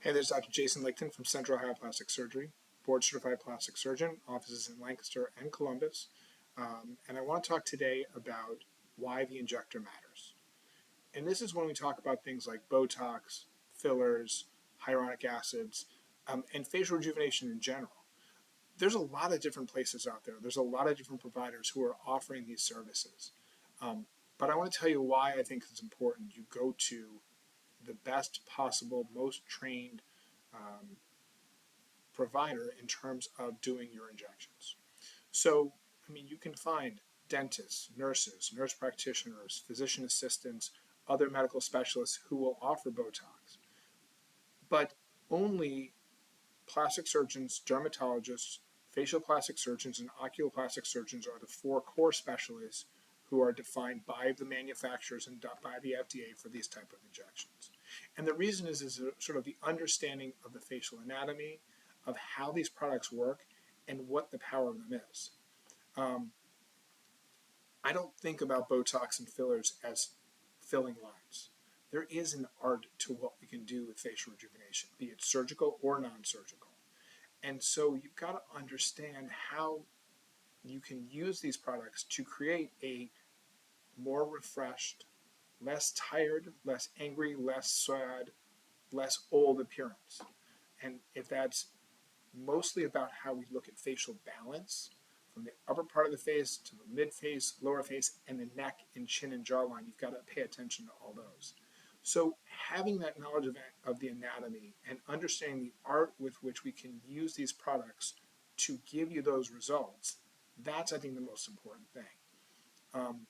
Hey, there's Dr. Jason Lichten from Central Ohio Plastic Surgery, board certified plastic surgeon, offices in Lancaster and Columbus. And I want to talk today about why the injector matters. And this is when we talk about things like Botox, fillers, hyaluronic acids, and facial rejuvenation in general. There's a lot of different places out there. There's a lot of different providers who are offering these services. But I want to tell you why I think it's important you go to the best possible, most trained provider in terms of doing your injections. So, you can find dentists, nurses, nurse practitioners, physician assistants, other medical specialists who will offer Botox. But only plastic surgeons, dermatologists, facial plastic surgeons, and oculoplastic surgeons are the four core specialists who are defined by the manufacturers and by the FDA for these type of injections. And the reason is sort of the understanding of the facial anatomy, of how these products work, and what the power of them is. I don't think about Botox and fillers as filling lines. There is an art to what we can do with facial rejuvenation, be it surgical or non-surgical. And so you've got to understand how you can use these products to create a more refreshed, less tired, less angry, less sad, less old appearance. And if that's mostly about how we look at facial balance, from the upper part of the face to the mid face, lower face, and the neck and chin and jawline, you've got to pay attention to all those. So having that knowledge of the anatomy and understanding the art with which we can use these products to give you those results, that's, I think, the most important thing.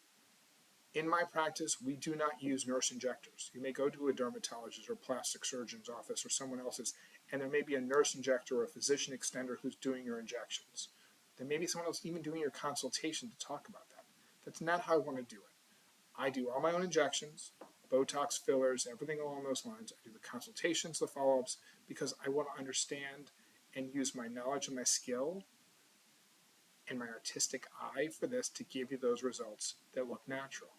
In my practice, we do not use nurse injectors. You may go to a dermatologist or plastic surgeon's office or someone else's, and there may be a nurse injector or a physician extender who's doing your injections. There may be someone else even doing your consultation to talk about that. That's not how I want to do it. I do all my own injections, Botox, fillers, everything along those lines. I do the consultations, the follow-ups, because I want to understand and use my knowledge and my skill and my artistic eye for this to give you those results that look natural.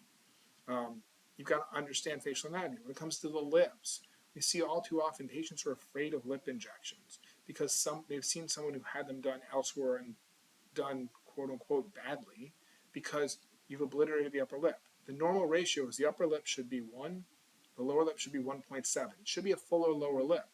You've got to understand facial anatomy. When it comes to the lips, we see all too often patients are afraid of lip injections because they've seen someone who had them done elsewhere and done quote unquote badly because you've obliterated the upper lip. The normal ratio is the upper lip should be 1, the lower lip should be 1.7. It should be a fuller lower lip.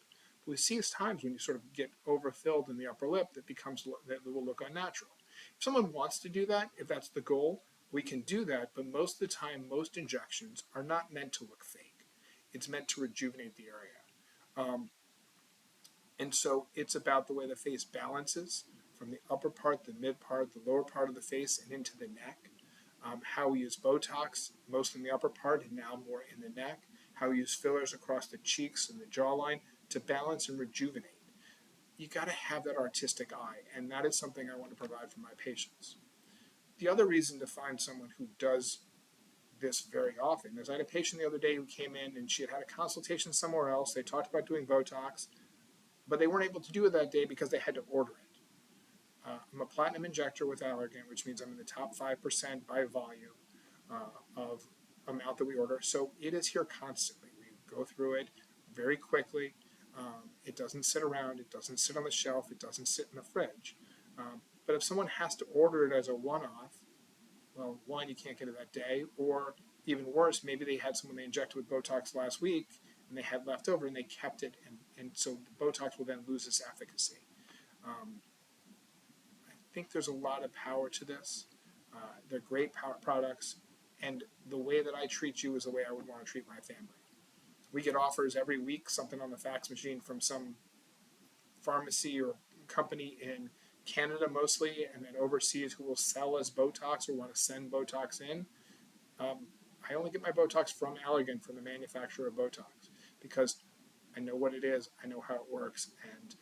But we see times when you sort of get overfilled in the upper lip that will look unnatural. If someone wants to do that, if that's the goal, we can do that, but most of the time, most injections are not meant to look fake. It's meant to rejuvenate the area. And so it's about the way the face balances from the upper part, the mid part, the lower part of the face, and into the neck. How we use Botox, mostly in the upper part and now more in the neck. How we use fillers across the cheeks and the jawline to balance and rejuvenate. You got to have that artistic eye, and that is something I want to provide for my patients. The other reason to find someone who does this very often is I had a patient the other day who came in and she had a consultation somewhere else. They talked about doing Botox, but they weren't able to do it that day because they had to order it. I'm a platinum injector with Allergan, which means I'm in the top 5% by volume of amount that we order. So it is here constantly. We go through it very quickly. It doesn't sit around. It doesn't sit on the shelf. It doesn't sit in the fridge. But if someone has to order it as a one-off, well, one, you can't get it that day, or even worse, maybe they had someone they injected with Botox last week and they had leftover and they kept it, and so the Botox will then lose its efficacy. I think there's a lot of power to this. They're great products, and the way that I treat you is the way I would want to treat my family. We get offers every week, something on the fax machine from some pharmacy or company in Canada mostly, and then overseas who will sell us Botox or want to send Botox in. I only get my Botox from Allergan, from the manufacturer of Botox, because I know what it is, I know how it works, and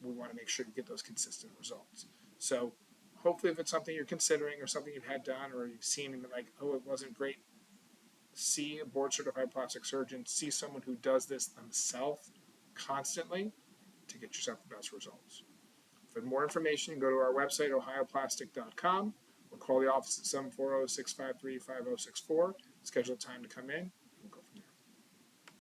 we want to make sure you get those consistent results. So hopefully if it's something you're considering or something you've had done or you've seen and been like, oh, it wasn't great, see a board-certified plastic surgeon, see someone who does this themselves constantly to get yourself the best results. For more information, go to our website, ohioplastic.com, or call the office at 740-653-5064, schedule a time to come in,